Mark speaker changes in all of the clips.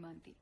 Speaker 1: मानती।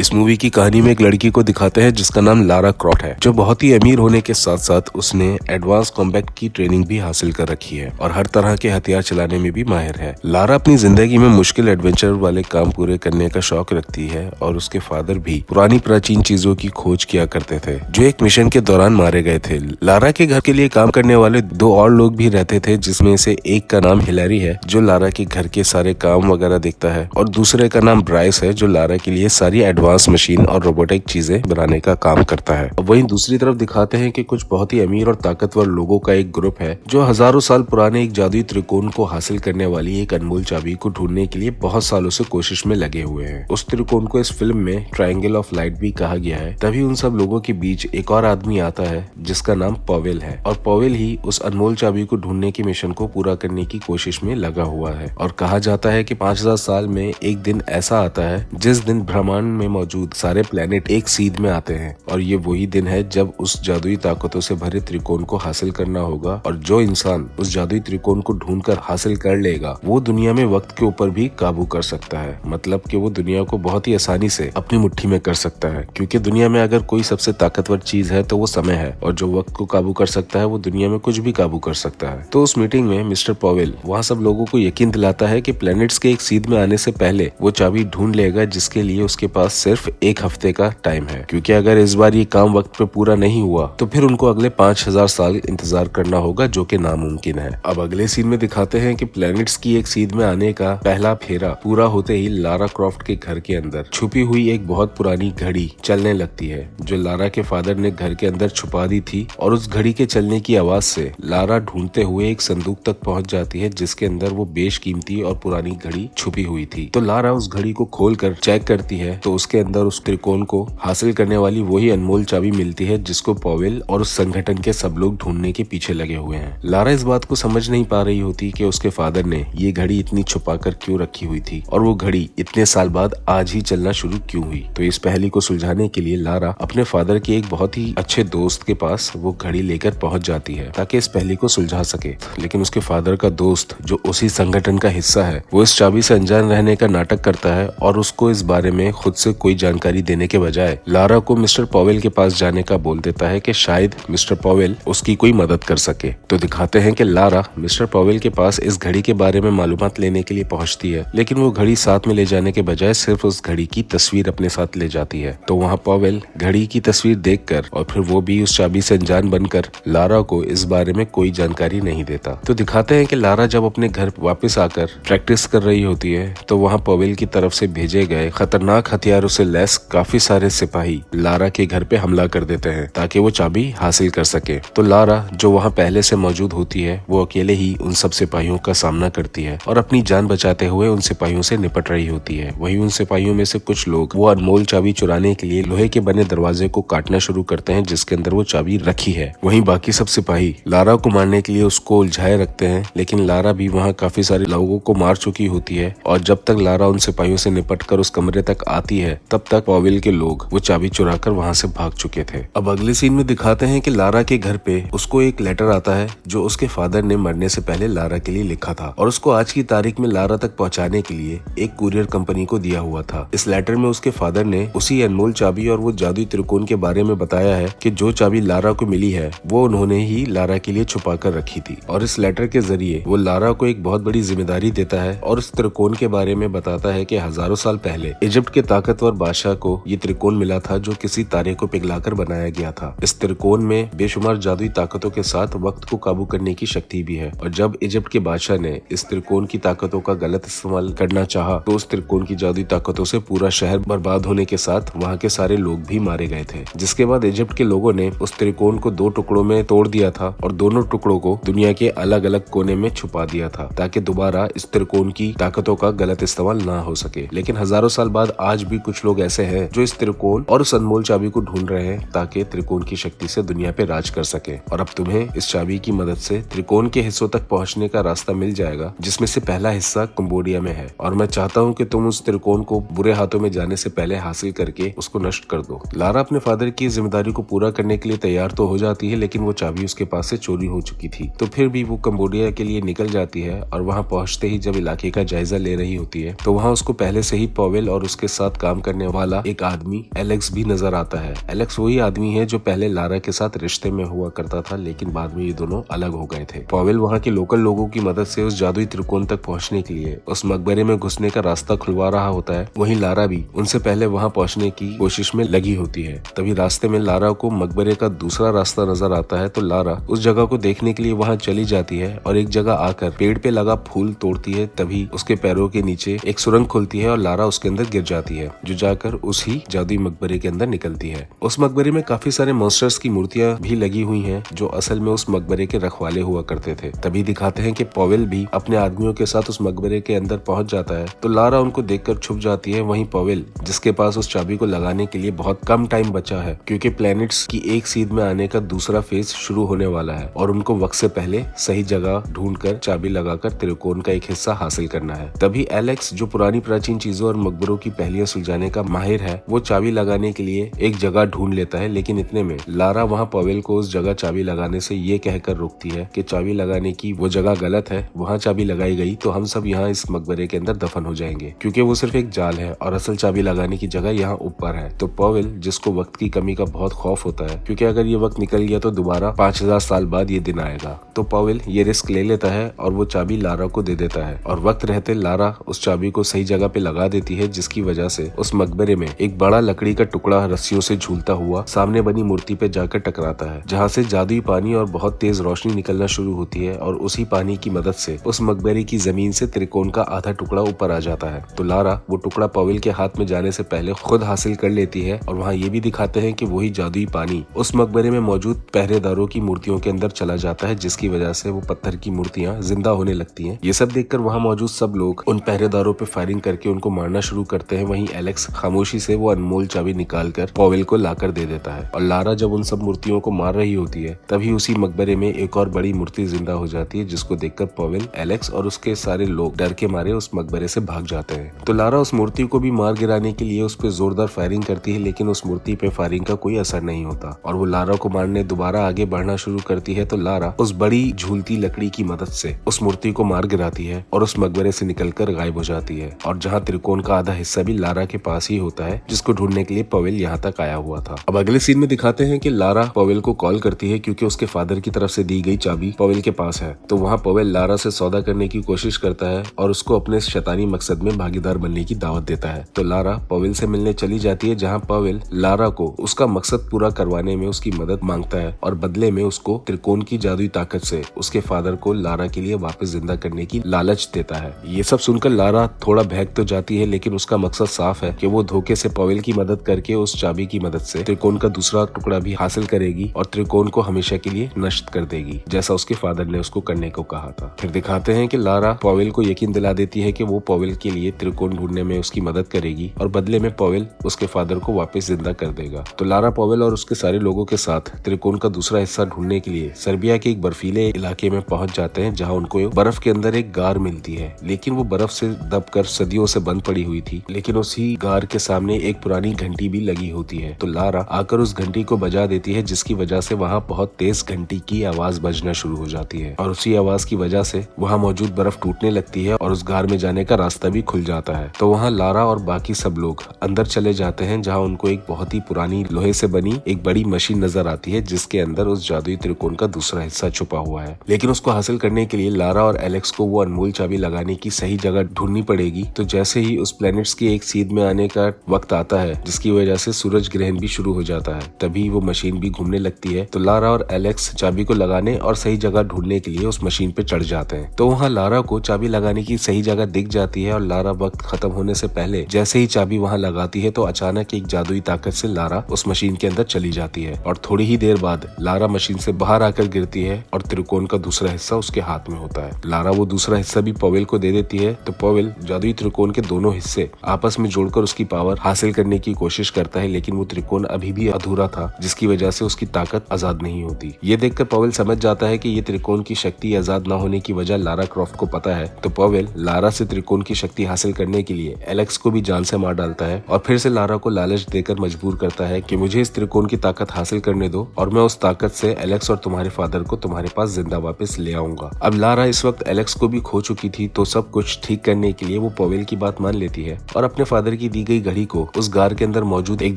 Speaker 2: इस मूवी की कहानी में एक लड़की को दिखाते हैं जिसका नाम लारा क्रॉफ्ट है, जो बहुत ही अमीर होने के साथ साथ उसने एडवांस कॉम्बैट की ट्रेनिंग भी हासिल कर रखी है और हर तरह के हथियार चलाने में भी माहिर है। लारा अपनी जिंदगी में मुश्किल एडवेंचर वाले काम पूरे करने का शौक रखती है और उसके फादर भी पुरानी प्राचीन चीजों की खोज किया करते थे, जो एक मिशन के दौरान मारे गए थे। लारा के घर के लिए काम करने वाले दो और लोग भी रहते थे, जिसमें से एक का नाम हिलरी है जो लारा के घर के सारे काम वगैरह देखता है, और दूसरे का नाम ब्राइस है जो लारा के लिए सारी एडवांस मशीन और रोबोटिक चीजें बनाने का काम करता है। वहीं दूसरी तरफ दिखाते हैं कि कुछ बहुत ही अमीर और ताकतवर लोगों का एक ग्रुप है जो हजारों साल पुराने एक जादुई त्रिकोण को हासिल करने वाली एक अनमोल चाबी को ढूंढने के लिए बहुत सालों से कोशिश में लगे हुए हैं। उस त्रिकोण को इस फिल्म में ट्रायंगल ऑफ लाइट भी कहा गया है। तभी उन सब लोगों के बीच एक और आदमी आता है जिसका नाम पवेल है, और पवेल ही उस अनमोल चाबी को ढूंढने के मिशन को पूरा करने की कोशिश में लगा हुआ है। और कहा जाता है कि 5000 साल में एक दिन ऐसा आता है जिस दिन ब्रह्मांड में मौजूद सारे प्लेनेट एक सीध में आते हैं, और ये वही दिन है जब उस जादुई ताकतों से भरे त्रिकोण को हासिल करना होगा। और जो इंसान उस जादुई त्रिकोण को ढूंढकर हासिल कर लेगा वो दुनिया में वक्त के ऊपर भी काबू कर सकता है। मतलब कि वो दुनिया को बहुत ही आसानी से अपनी मुट्ठी में कर सकता है, क्योंकि दुनिया में अगर कोई सबसे ताकतवर चीज है तो वो समय है, और जो वक्त को काबू कर सकता है वो दुनिया में कुछ भी काबू कर सकता है। तो उस मीटिंग में मिस्टर पवेल वहाँ सब लोगों को यकीन दिलाता है कि प्लैनेट्स के एक सीध में आने से पहले वो चाबी ढूंढ लेगा, जिसके लिए उसके पास सिर्फ एक हफ्ते का टाइम है, क्योंकि अगर इस बार ये काम वक्त पे पूरा नहीं हुआ तो फिर उनको अगले 5000 साल इंतजार करना होगा, जो कि नामुमकिन है। अब अगले सीन में दिखाते हैं कि प्लैनेट्स की एक सीध में आने का पहला फेरा पूरा होते ही लारा क्रॉफ्ट के घर के अंदर छुपी हुई एक बहुत पुरानी घड़ी चलने लगती है, जो लारा के फादर ने घर के अंदर छुपा दी थी। और उस घड़ी के चलने की आवाज से लारा ढूंढते हुए एक संदूक तक पहुंच जाती है, जिसके अंदर वो बेशकीमती और पुरानी घड़ी छुपी हुई थी। तो लारा उस घड़ी को खोलकर चेक करती है तो उसके अंदर उस त्रिकोण को हासिल करने वाली वही अनमोल चाबी मिलती है, जिसको पवेल और उस संगठन के सब लोग ढूंढने के पीछे लगे हुए हैं। लारा इस बात को समझ नहीं पा रही होती कि उसके फादर ने ये घड़ी इतनी छुपा कर क्यों रखी हुई थी, और वो घड़ी इतने साल बाद आज ही चलना शुरू क्यों हुई। तो इस पहेली को सुलझाने के लिए लारा अपने फादर के एक बहुत ही अच्छे दोस्त के पास वो घड़ी लेकर पहुंच जाती है ताकि इस पहेली को सुलझा सके। लेकिन उसके फादर का दोस्त, जो उसी संगठन का हिस्सा है, वो इस चाबी से अनजान रहने का नाटक करता है और उसको इस बारे में खुद से कोई जानकारी देने के बजाय लारा को मिस्टर पवेल के पास जाने का बोल देता है कि शायद मिस्टर पवेल उसकी कोई मदद कर सके। तो दिखाते हैं कि लारा मिस्टर पवेल के पास इस घड़ी के बारे में मालूमात लेने के लिए पहुंचती है, लेकिन वो घड़ी साथ में ले जाने के बजाय सिर्फ उस घड़ी की तस्वीर अपने साथ ले जाती है। तो वहाँ पवेल घड़ी की तस्वीर देखकर और फिर वो भी उस चाबी से अनजान बनकर लारा को इस बारे में कोई जानकारी नहीं देता। तो दिखाते हैं कि लारा जब अपने घर वापस आकर प्रैक्टिस कर रही होती है तो वहाँ पवेल की तरफ से भेजे गए खतरनाक हथियारों से लैस काफी सारे सिपाही लारा के घर पे हमला कर देते हैं ताकि वो चाबी हासिल कर सके। तो लारा, जो वहाँ पहले से मौजूद होती है, वो अकेले ही उन सब सिपाहियों का सामना करती है और अपनी जान बचाते हुए उन सिपाहियों से निपट रही होती है। वहीं उन सिपाहियों में से कुछ लोग वो अनमोल चाबी चुराने के लिए लोहे के बने दरवाजे को काटना शुरू करते हैं, जिसके अंदर वो चाबी रखी है। वहीं बाकी सब सिपाही लारा को मारने के लिए उसको उलझाए रखते हैं, लेकिन लारा भी वहाँ काफी सारे लोगों को मार चुकी होती है। और जब तक लारा उन सिपाहियों से निपट कर उस कमरे तक आती है, तब तक पवेल के लोग वो चाबी चुराकर वहाँ से भाग चुके थे। अब अगले सीन में दिखाते हैं कि लारा के घर पे उसको एक लेटर आता है जो उसके फादर ने मरने से पहले लारा के लिए लिखा था, और उसको आज की तारीख में लारा तक पहुँचाने के लिए एक कुरियर कंपनी को दिया हुआ था। इस लेटर में उसके फादर ने उसी अनमोल चाबी और वो जादुई त्रिकोण के बारे में बताया है कि जो चाबी लारा को मिली है वो उन्होंने ही लारा के लिए छुपा कर रखी थी। और इस लेटर के जरिए वो लारा को एक बहुत बड़ी जिम्मेदारी देता है और उस त्रिकोण के बारे में बताता है कि हजारों साल पहले इजिप्ट के ताकतवर बादशाह को ये त्रिकोण मिला था, जो किसी तारे को पिघलाकर बनाया गया था। इस त्रिकोण में बेशुमार जादुई ताकतों के साथ वक्त को काबू करने की शक्ति भी है, और जब इजिप्ट के बादशाह ने इस त्रिकोण की ताकतों का गलत इस्तेमाल करना चाहा तो उस त्रिकोण की जादुई ताकतों से पूरा शहर बर्बाद होने के साथ वहाँ के सारे लोग भी मारे गए थे। जिसके बाद इजिप्ट के लोगों ने उस त्रिकोण को 2 टुकड़ों में तोड़ दिया था और दोनों टुकड़ों को दुनिया के अलग अलग कोने में छुपा दिया था, ताकि दोबारा इस त्रिकोण की ताकतों का गलत इस्तेमाल ना हो सके। लेकिन हजारों साल बाद आज भी कुछ कुछ लोग ऐसे हैं जो इस त्रिकोण और उस अनमोल चाबी को ढूंढ रहे हैं ताकि त्रिकोण की शक्ति से दुनिया पे राज कर सके। और अब तुम्हें इस चाबी की मदद से त्रिकोण के हिस्सों तक पहुंचने का रास्ता मिल जाएगा, जिसमें से पहला हिस्सा कंबोडिया में है। और मैं चाहता हूँ कि तुम उस त्रिकोण को बुरे हाथों में जाने से पहले हासिल करके उसको नष्ट कर दो। लारा अपने फादर की जिम्मेदारी को पूरा करने के लिए तैयार तो हो जाती है, लेकिन वो चाबी उसके पास से चोरी हो चुकी थी। तो फिर भी वो कंबोडिया के लिए निकल जाती है और वहाँ पहुँचते ही जब इलाके का जायजा ले रही होती है तो वहाँ उसको पहले से ही पॉवेल और उसके साथ काम करने वाला एक आदमी एलेक्स भी नजर आता है। एलेक्स वही आदमी है जो पहले लारा के साथ रिश्ते में हुआ करता था, लेकिन बाद में ये दोनों अलग हो गए थे। पॉवेल वहाँ के लोकल लोगों की मदद से उस जादुई त्रिकोण तक पहुँचने के लिए उस मकबरे में घुसने का रास्ता खुलवा रहा होता है। वहीं लारा भी उनसे पहले वहाँ पहुँचने की कोशिश में लगी होती है। तभी रास्ते में लारा को मकबरे का दूसरा रास्ता नजर आता है, तो लारा उस जगह को देखने के लिए वहाँ चली जाती है और एक जगह आकर पेड़ पे लगा फूल तोड़ती है। तभी उसके पैरों के नीचे एक सुरंग खुलती है और लारा उसके अंदर गिर जाती है, जो जाकर उसी जादुई मकबरे के अंदर निकलती है। उस मकबरे में काफी सारे मॉन्स्टर्स की मूर्तियां भी लगी हुई हैं, जो असल में उस मकबरे के रखवाले हुआ करते थे। तभी दिखाते हैं कि पॉवेल भी अपने आदमियों के साथ उस मकबरे के अंदर पहुंच जाता है, तो लारा उनको देखकर छुप जाती है। वहीं पॉवेल, जिसके पास उस चाबी को लगाने के लिए बहुत कम टाइम बचा है, क्योंकि प्लैनेट्स की एक सीध में आने का दूसरा फेज शुरू होने वाला है और उनको वक्त से पहले सही जगह ढूंढकर चाबी लगाकर त्रिकोण का एक हिस्सा हासिल करना है। तभी एलेक्स, जो पुरानी प्राचीन चीजों और मकबरों की पहेलियां सुलझाने का माहिर है, वो चाबी लगाने के लिए एक जगह ढूंढ लेता है। लेकिन इतने में लारा वहाँ पॉवेल को उस जगह चाबी लगाने से ये कहकर रोकती है कि चाबी लगाने की वो जगह गलत है, वहाँ चाबी लगाई गई तो हम सब यहाँ इस मकबरे के अंदर दफन हो जाएंगे, क्योंकि वो सिर्फ एक जाल है और असल चाबी लगाने की जगह यहाँ ऊपर है। तो पॉवेल, जिसको वक्त की कमी का बहुत खौफ होता है, क्योंकि अगर ये वक्त निकल गया तो दोबारा 5000 साल बाद ये दिन आएगा, तो पॉवेल ये रिस्क ले लेता है और वो चाबी लारा को दे देता है। और वक्त रहते लारा उस चाबी को सही जगह पे लगा देती है, जिसकी वजह से उस मकबरे में एक बड़ा लकड़ी का टुकड़ा रस्सियों से झूलता हुआ सामने बनी मूर्ति पे जाकर टकराता है, जहाँ से जादुई पानी और बहुत तेज रोशनी निकलना शुरू होती है। और उसी पानी की मदद से उस मकबरे की जमीन से त्रिकोण का आधा टुकड़ा ऊपर आ जाता है। तो लारा वो टुकड़ा पॉवेल के हाथ में जाने से पहले खुद हासिल कर लेती है। और वहाँ ये भी दिखाते हैं कि वही जादुई पानी उस मकबरे में मौजूद पहरेदारों की मूर्तियों के अंदर चला जाता है, जिसकी वजह से वो पत्थर की मूर्तियां जिंदा होने लगती हैं। ये सब देखकर वहाँ मौजूद सब लोग उन पहरेदारों पे फायरिंग करके उनको मारना शुरू करते हैं। वहीं एलेक्स खामोशी से वो अनमोल चाबी निकालकर पॉवेल को लाकर दे देता है। और लारा जब उन सब मूर्तियों को मार रही होती है, तभी उसी मकबरे में एक और बड़ी मूर्ति जिंदा हो जाती है, जिसको देखकर पॉवेल, एलेक्स और उसके सारे लोग डर के मारे उस मकबरे से भाग जाते हैं। तो लारा उस मूर्ति को भी मार गिराने के लिए उस पर जोरदार फायरिंग करती है, लेकिन उस मूर्ति पे फायरिंग का कोई असर नहीं होता और वो लारा को मारने दोबारा आगे बढ़ना शुरू करती है। तो लारा उस बड़ी झूलती लकड़ी की मदद से उस मूर्ति को मार गिराती है और उस मकबरे से निकलकर गायब हो जाती है। और जहाँ त्रिकोण का आधा हिस्सा भी लारा के पास ही होता है, जिसको ढूंढने के लिए पॉवेल यहाँ तक आया हुआ था। अब अगले सीन में दिखाते हैं कि लारा पॉवेल को कॉल करती है, क्योंकि उसके फादर की तरफ से दी गई चाबी पॉवेल के पास है। तो वहाँ पॉवेल लारा से सौदा करने की कोशिश करता है और उसको अपने शैतानी मकसद में भागीदार बनने की दावत देता है। तो लारा पॉवेल से मिलने चली जाती है, जहाँ पॉवेल लारा को उसका मकसद पूरा करवाने में उसकी मदद मांगता है और बदले में उसको त्रिकोण की जादुई ताकत से उसके फादर को लारा के लिए वापस जिंदा करने की लालच देता है। ये सब सुनकर लारा थोड़ा बहक तो जाती है, लेकिन उसका मकसद साफ है कि वो धोखे से पॉवेल की मदद करके उस चाबी की मदद से त्रिकोण का दूसरा टुकड़ा भी हासिल करेगी और त्रिकोण को हमेशा के लिए नष्ट कर देगी, जैसा उसके फादर ने उसको करने को कहा था। फिर दिखाते हैं कि लारा पॉवेल को यकीन दिला देती है कि वो पॉवेल के लिए त्रिकोण ढूंढने में उसकी मदद करेगी और बदले में पॉवेल उसके फादर को वापस जिंदा कर देगा। तो लारा पॉवेल और उसके सारे लोगों के साथ त्रिकोण का दूसरा हिस्सा ढूंढने के लिए सर्बिया के एक बर्फीले इलाके में पहुंच जाते हैं, जहां उनको बर्फ के अंदर एक गार मिलती है, लेकिन वो बर्फ से दबकर सदियों से बंद पड़ी हुई थी। लेकिन उसी गार के सामने एक पुरानी घंटी भी लगी होती है। तो लारा आकर उस घंटी को बजा देती है, जिसकी वजह से वहाँ बहुत तेज घंटी की आवाज बजना शुरू हो जाती है और उसी आवाज की वजह से वहाँ मौजूद बर्फ टूटने लगती है और उस गार में जाने का रास्ता भी खुल जाता है। तो वहाँ लारा और बाकी सब लोग अंदर चले जाते हैं, जहाँ उनको एक बहुत ही पुरानी लोहे से बनी एक बड़ी मशीन नजर आती है, जिसके अंदर उस जादुई त्रिकोण का दूसरा हिस्सा छुपा हुआ है। लेकिन उसको हासिल करने के लिए लारा और एलेक्स को वो अनमोल चाबी लगाने की सही जगह ढूंढनी पड़ेगी। तो जैसे ही उस प्लैनेट्स की एक सीध में आने का वक्त आता है, जिसकी वजह से सूरज ग्रहण भी शुरू हो जाता है, तभी वो मशीन भी घूमने लगती है। तो लारा और एलेक्स चाबी को लगाने और सही जगह ढूंढने के लिए उस मशीन पे चढ़ जाते हैं। तो वहाँ लारा को चाबी लगाने की सही जगह दिख जाती है और लारा वक्त खत्म होने से पहले जैसे ही चाबी वहाँ लगाती है, तो अचानक एक जादुई ताकत से लारा उस मशीन के अंदर चली जाती है और थोड़ी ही देर बाद लारा मशीन से बाहर आकर गिरती है और त्रिकोण का दूसरा हिस्सा उसके हाथ में होता है। लारा वो दूसरा हिस्सा भी पॉवेल को दे देती है। तो पॉवेल जादुई त्रिकोण के दोनों हिस्से आपस में जोड़कर उसकी पावर हासिल करने की कोशिश करता है, लेकिन वो त्रिकोण अभी भी अधूरा था, जिसकी वजह से उसकी ताकत आजाद नहीं होती। ये देखकर पवेल समझ जाता है कि ये त्रिकोण की शक्ति आजाद न होने की वजह लारा क्रॉफ्ट को पता है। तो पवेल लारा से त्रिकोण की शक्ति हासिल करने के लिए एलेक्स को भी जान से मार डालता है और फिर से लारा को लालच देकर मजबूर करता है कि मुझे इस त्रिकोण की ताकत हासिल करने दो और मैं उस ताकत से एलेक्स और तुम्हारे फादर को तुम्हारे पास जिंदा वापस ले आऊंगा। अब लारा इस वक्त एलेक्स को भी खो चुकी थी, तो सब कुछ ठीक करने के लिए वो पवेल की बात मान लेती है और अपने फादर की दी गई घड़ी को उस गार के अंदर मौजूद एक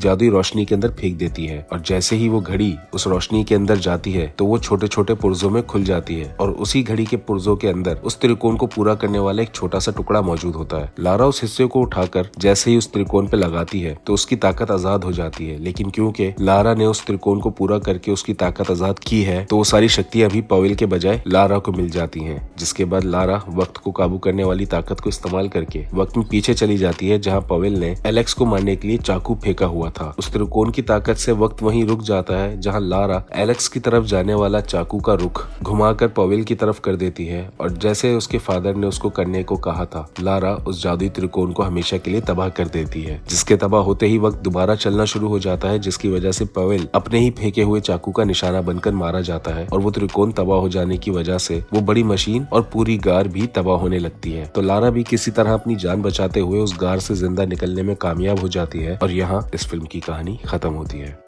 Speaker 2: जादुई रोशनी के अंदर फेंक देती है। और जैसे ही वो घड़ी उस रोशनी के अंदर जाती है तो वो छोटे छोटे पुर्जों में खुल जाती है और उसी घड़ी के पुर्जों के अंदर उस त्रिकोण को पूरा करने वाला एक छोटा सा टुकड़ा मौजूद होता है। लारा उस हिस्से को उठाकर जैसे ही उस त्रिकोण पे लगाती है तो उसकी ताकत आजाद हो जाती है, लेकिन क्योंकि लारा ने उस त्रिकोण को पूरा करके उसकी ताकत आजाद की है तो वो सारी शक्तियां भी पवेल के बजाय लारा को मिल जाती हैं। जिसके बाद लारा वक्त को काबू करने वाली ताकत को इस्तेमाल करके वक्त में पीछे चली जाती है, जहां पवेल ने एलेक्स को मारने के लिए चाकू फेंका हुआ था। उस त्रिकोण की ताकत से वक्त वहीं रुक जाता है, जहां लारा एलेक्स की तरफ जाने वाला चाकू का रुख घुमाकर पवेल की तरफ कर देती है। और जैसे उसके फादर ने उसको करने को कहा था, लारा उस जादुई त्रिकोण को हमेशा के लिए तबाह कर देती है, जिसके तबाह होते ही वक्त दोबारा चलना शुरू हो जाता है, जिसकी वजह से पवेल अपने ही फेंके हुए चाकू का निशाना बनकर मारा जाता है और वो त्रिकोण तबाह हो जाने की वजह से वो बड़ी मशीन और पूरी गार भी तबाह होने लगती है। तो लारा भी किसी तरह अपनी जान बचाते हुए उस गार से जिंदा निकलने में कामयाब हो जाती है और यहाँ इस फिल्म की कहानी खत्म होती है।